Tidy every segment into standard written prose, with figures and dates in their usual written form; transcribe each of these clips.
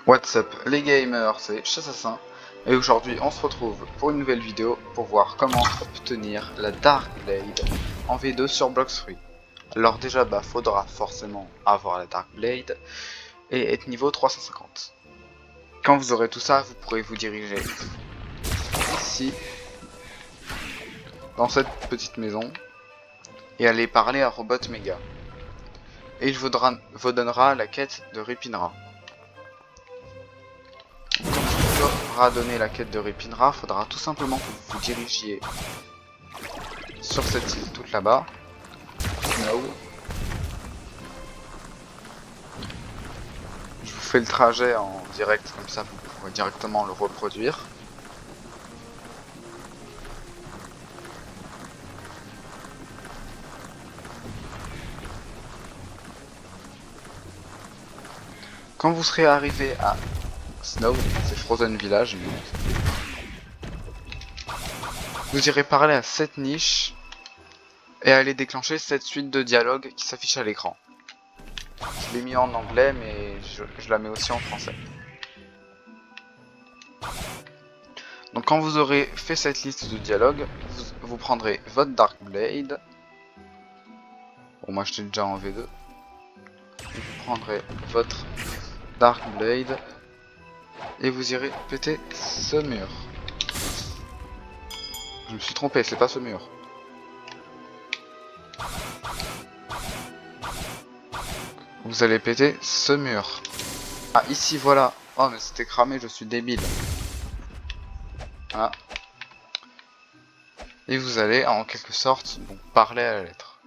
What's up les gamers, c'est Chassassin et aujourd'hui on se retrouve pour une nouvelle vidéo pour voir comment obtenir la Dark Blade en V2 sur Blox-Fruits. Alors déjà faudra forcément avoir la Dark Blade et être niveau 350. Quand vous aurez tout ça, vous pourrez vous diriger ici dans cette petite maison et aller parler à Robot Mega. Et il vous donnera la quête de Ripinra. Donner la quête de Ripinra, faudra tout simplement que vous vous dirigiez sur cette île toute là-bas. Je vous fais le trajet en direct, comme ça vous pourrez directement le reproduire. Quand vous serez arrivé à Snow, c'est Frozen Village, vous irez parler à cette niche et aller déclencher cette suite de dialogues qui s'affiche à l'écran. Je l'ai mis en anglais, mais je la mets aussi en français. Donc quand vous aurez fait cette liste de dialogues, vous prendrez votre Dark Blade. Bon, moi j'étais déjà en V2. Et vous prendrez votre Dark Blade et vous irez péter ce mur. Je me suis trompé, c'est pas ce mur. Vous allez péter ce mur. Ah, ici, voilà. Oh, mais c'était cramé, je suis débile. Voilà. Et vous allez, en quelque sorte, bon, parler à la lettre.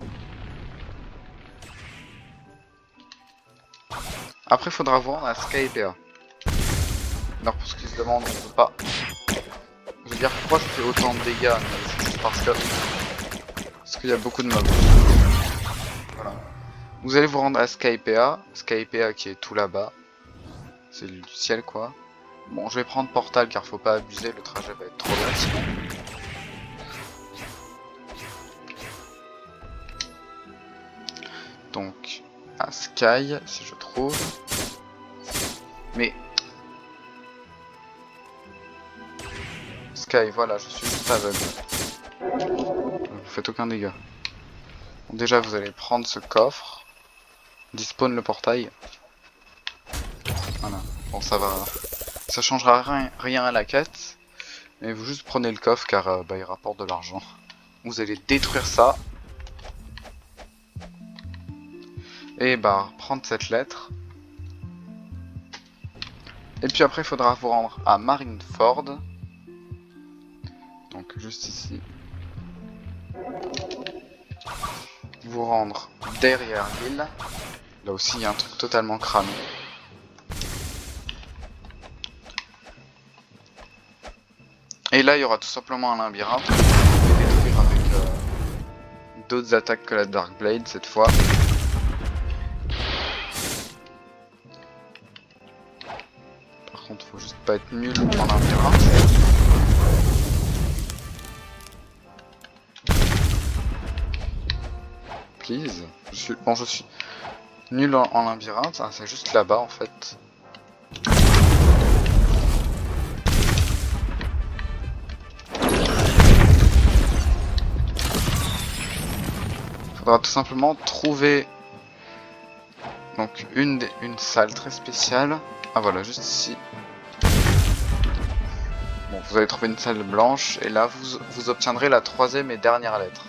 Après, il faudra vous rendre à Skypea. Alors, pour ceux qui se demandent, on ne peut pas. Je veux dire, pourquoi ça fait autant de dégâts? C'est parce qu'il y a beaucoup de mobs. Voilà. Vous allez vous rendre à Skypea. Skypea qui est tout là-bas. C'est du ciel, quoi. Bon, je vais prendre Portal car faut pas abuser, le trajet va être trop long sinon. Donc, à Sky, si je trouve. Mais... Sky, voilà, je suis juste aveugle. Vous faites aucun dégât. Bon, déjà, vous allez prendre ce coffre. Dispawn le portail. Voilà. Bon, ça va... Ça changera rien à la quête. Mais vous juste prenez le coffre car il rapporte de l'argent. Vous allez détruire ça. Et prendre cette lettre. Et puis après il faudra vous rendre à Marineford. Donc juste ici. Vous rendre derrière l'île. Là aussi il y a un truc totalement cramé. Et là il y aura tout simplement un labyrinthe que vous pouvez détruire avec d'autres attaques que la Dark Blade cette fois. Par contre faut juste pas être nul en labyrinthe. Please. Je suis nul en labyrinthe, ah, c'est juste là-bas en fait. Faudra tout simplement trouver donc une salle très spéciale. Ah voilà, juste ici. Bon, vous allez trouver une salle blanche et là vous obtiendrez la troisième et dernière lettre.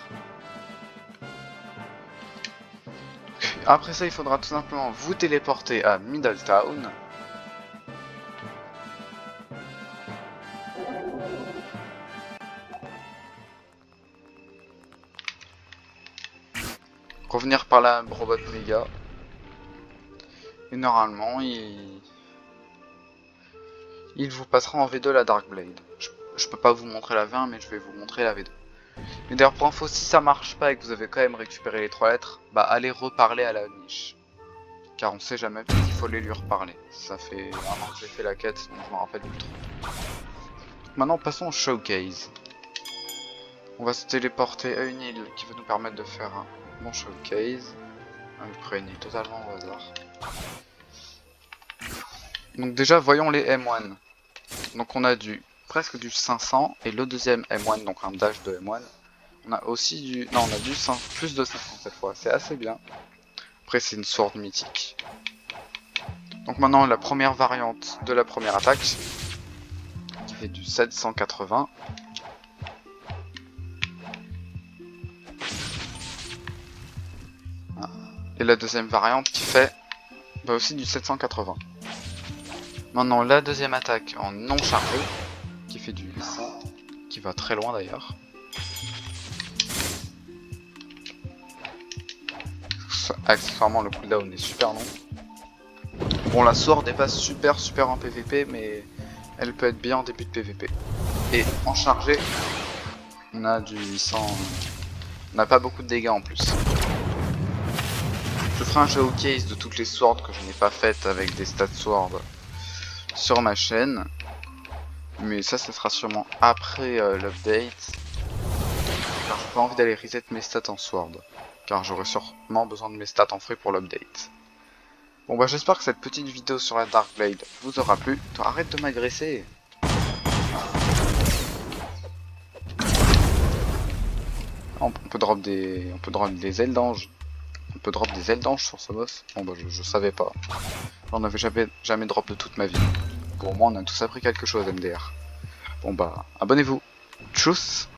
Après ça, il faudra tout simplement vous téléporter à Middletown. Revenir par la Robot Mega. Et normalement, il vous passera en V2 la Dark Blade. Je peux pas vous montrer la V1, mais je vais vous montrer la V2. Mais d'ailleurs, pour info, si ça marche pas et que vous avez quand même récupéré les 3 lettres, allez reparler à la niche. Car on sait jamais, peut-être qu'il faut les lui reparler. Ça fait un an que j'ai fait la quête, donc je m'en rappelle plus trop. Maintenant, passons au showcase. On va se téléporter à une île qui va nous permettre de faire un bon showcase. Je prends une île totalement au hasard. Donc déjà, voyons les M1. Donc on a presque du 500 et le deuxième M1, donc un dash de M1. On a aussi du... Non, on a du plus de 500 cette fois, c'est assez bien. Après c'est une sword mythique. Donc maintenant la première variante de la première attaque, qui fait du 780. Et la deuxième variante qui fait aussi du 780. Maintenant la deuxième attaque en non chargé, qui fait du 800, qui va très loin d'ailleurs. Accessoirement le cooldown est super long. Bon, la sword est pas super en PVP, mais elle peut être bien en début de PVP. Et en chargé, on a du 800, on n'a pas beaucoup de dégâts en plus. Je ferai un showcase de toutes les swords que je n'ai pas faites avec des stats sword sur ma chaîne. Mais ça, ce sera sûrement après l'update. Car j'ai pas envie d'aller reset mes stats en sword. Car j'aurai sûrement besoin de mes stats en free pour l'update. Bon bah j'espère que cette petite vidéo sur la Dark Blade vous aura plu. Toi, arrête de m'agresser. On peut drop des ailes d'ange. On peut drop des ailes d'ange sur ce boss. Bon bah je savais pas. J'en avais jamais drop de toute ma vie. Pour moi on a tous appris quelque chose MDR. Bon bah abonnez-vous. Tchuss.